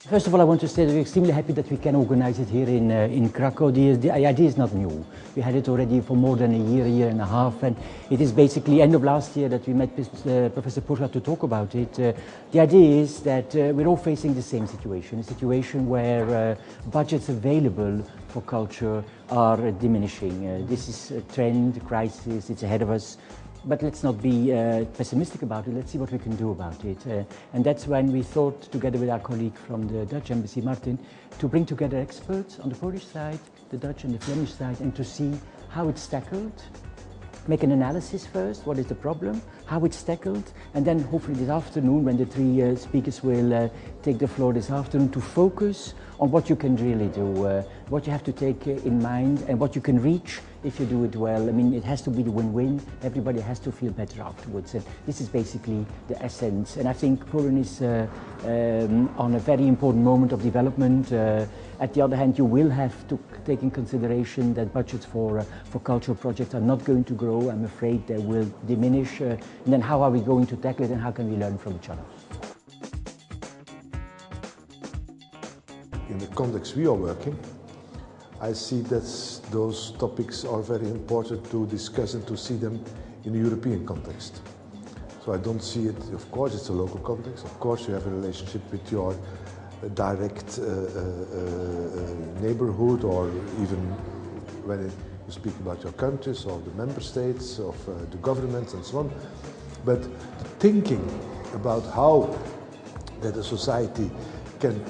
First of all, I want to say that we're extremely happy that we can organize it here in Krakow. The idea is not new. We had it already for more than a year and a half, and it is basically end of last year that we met Professor Pusha to talk about it. The idea is that we're all facing the same situation, a situation where budgets available for culture are diminishing. This is a trend, a crisis, it's ahead of us. But let's not be pessimistic about it. Let's see what we can do about it. And that's when we thought, together with our colleague from the Dutch embassy, Martin, to bring together experts on the Polish side, the Dutch and the Flemish side, and to see how it's tackled. Make an analysis first, what is the problem, how it's tackled, and then hopefully this afternoon, when the three speakers will take the floor this afternoon, to focus on what you can really do, what you have to take in mind, and what you can reach if you do it well. I mean, it has to be the win-win. Everybody has to feel better afterwards. And this is basically the essence. And I think Poland is on a very important moment of development. At the other hand, you will have to take in consideration that budgets for cultural projects are not going to grow. I'm afraid they will diminish. And then how are we going to tackle it, and how can we learn from each other? In the context we are working, I see that those topics are very important to discuss and to see them in a European context. So I don't see it, of course it's a local context, of course you have a relationship with your direct neighborhood, or even when you speak about your countries or the member states of the governments and so on. But thinking about how that a society can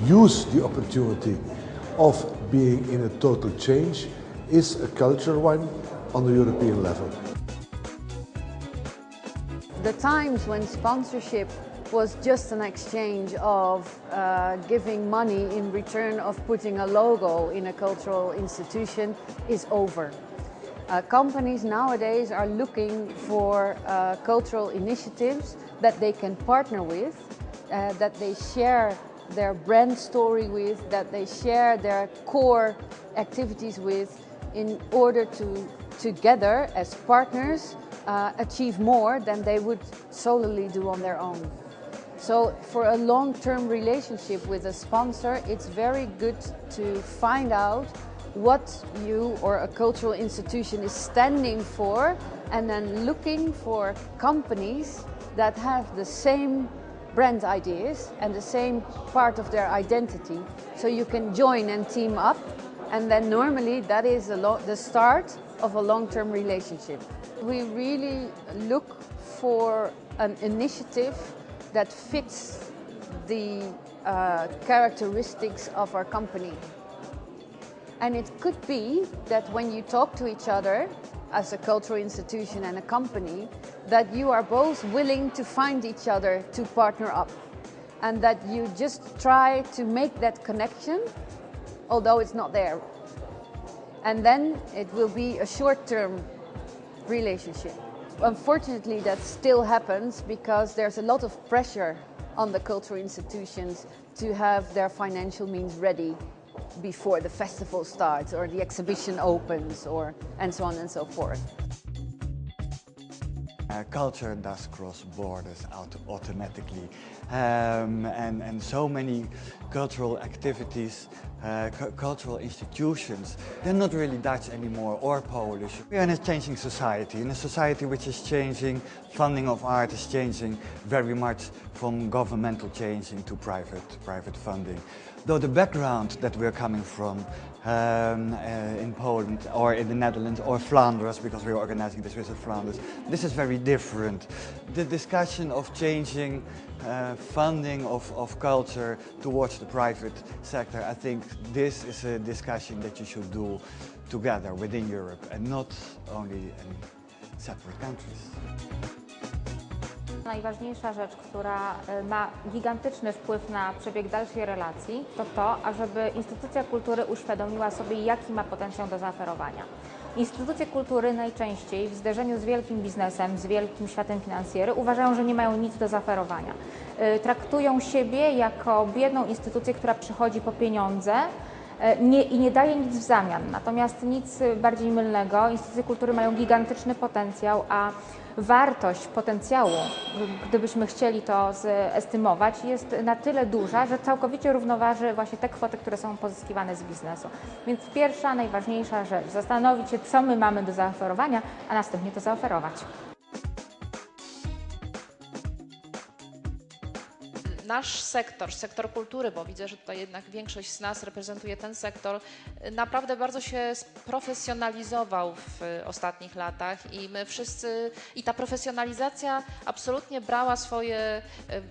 use the opportunity of being in a total change is a cultural one on the European level. The times when sponsorship was just an exchange of giving money in return of putting a logo in a cultural institution is over. Companies nowadays are looking for cultural initiatives that they can partner with, that they share their brand story with, that they share their core activities with, in order to together as partners achieve more than they would solely do on their own. So for a long-term relationship with a sponsor, it's very good to find out what you or a cultural institution is standing for, and then looking for companies that have the same brand ideas and the same part of their identity, so you can join and team up, and then normally that is the start of a long-term relationship. We really look for an initiative that fits the characteristics of our company. And it could be that when you talk to each other as a cultural institution and a company, that you are both willing to find each other to partner up, and that you just try to make that connection, although it's not there. And then it will be a short-term relationship. Unfortunately, that still happens because there's a lot of pressure on the cultural institutions to have their financial means ready before the festival starts or the exhibition opens, and so on and so forth. Culture does cross borders automatically, and so many cultural activities, cultural institutions, they're not really Dutch anymore or Polish. We are in a changing society, in a society which is changing. Funding of art is changing very much from governmental changing to private funding. Though the background that we're coming from in Poland or in the Netherlands or Flanders, because we're organizing this with Flanders, this is very different. The discussion of changing funding of culture towards the private sector, I think this is a discussion that you should do together within Europe and not only in separate countries. Najważniejsza rzecz, która ma gigantyczny wpływ na przebieg dalszej relacji, to to, ażeby instytucja kultury uświadomiła sobie, jaki ma potencjał do zaoferowania. Instytucje kultury najczęściej w zderzeniu z wielkim biznesem, z wielkim światem finansjery uważają, że nie mają nic do zaoferowania. Traktują siebie jako biedną instytucję, która przychodzi po pieniądze i nie daje nic w zamian. Natomiast nic bardziej mylnego. Instytucje kultury mają gigantyczny potencjał, a wartość potencjału, gdybyśmy chcieli to zestymować, jest na tyle duża, że całkowicie równoważy właśnie te kwoty, które są pozyskiwane z biznesu. Więc pierwsza, najważniejsza rzecz, zastanowić się, co my mamy do zaoferowania, a następnie to zaoferować. Nasz sektor kultury, bo widzę, że tutaj jednak większość z nas reprezentuje ten sektor, naprawdę bardzo się sprofesjonalizował w ostatnich latach i my wszyscy, i ta profesjonalizacja absolutnie brała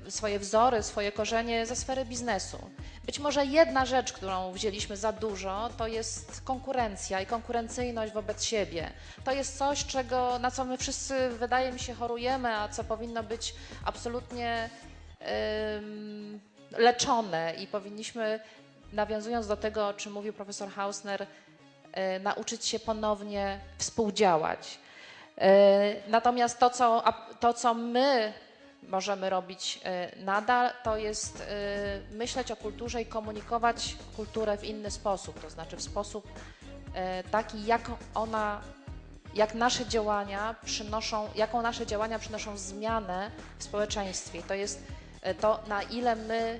swoje wzory, swoje korzenie ze sfery biznesu. Być może jedna rzecz, którą wzięliśmy za dużo, to jest konkurencja i konkurencyjność wobec siebie. To jest coś, na co my wszyscy, wydaje mi się, chorujemy, a co powinno być absolutnie leczone i powinniśmy, nawiązując do tego, o czym mówił profesor Hausner, nauczyć się ponownie współdziałać. Natomiast to, co my możemy robić nadal, to jest myśleć o kulturze i komunikować kulturę w inny sposób, to znaczy w sposób taki, jaką nasze działania przynoszą zmianę w społeczeństwie. To jest to, na ile my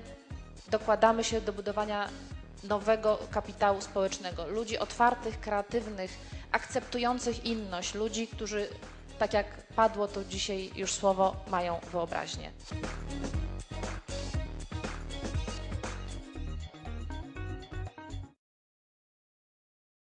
dokładamy się do budowania nowego kapitału społecznego. Ludzi otwartych, kreatywnych, akceptujących inność, ludzi, którzy, tak jak padło tu dzisiaj już słowo, mają wyobraźnię.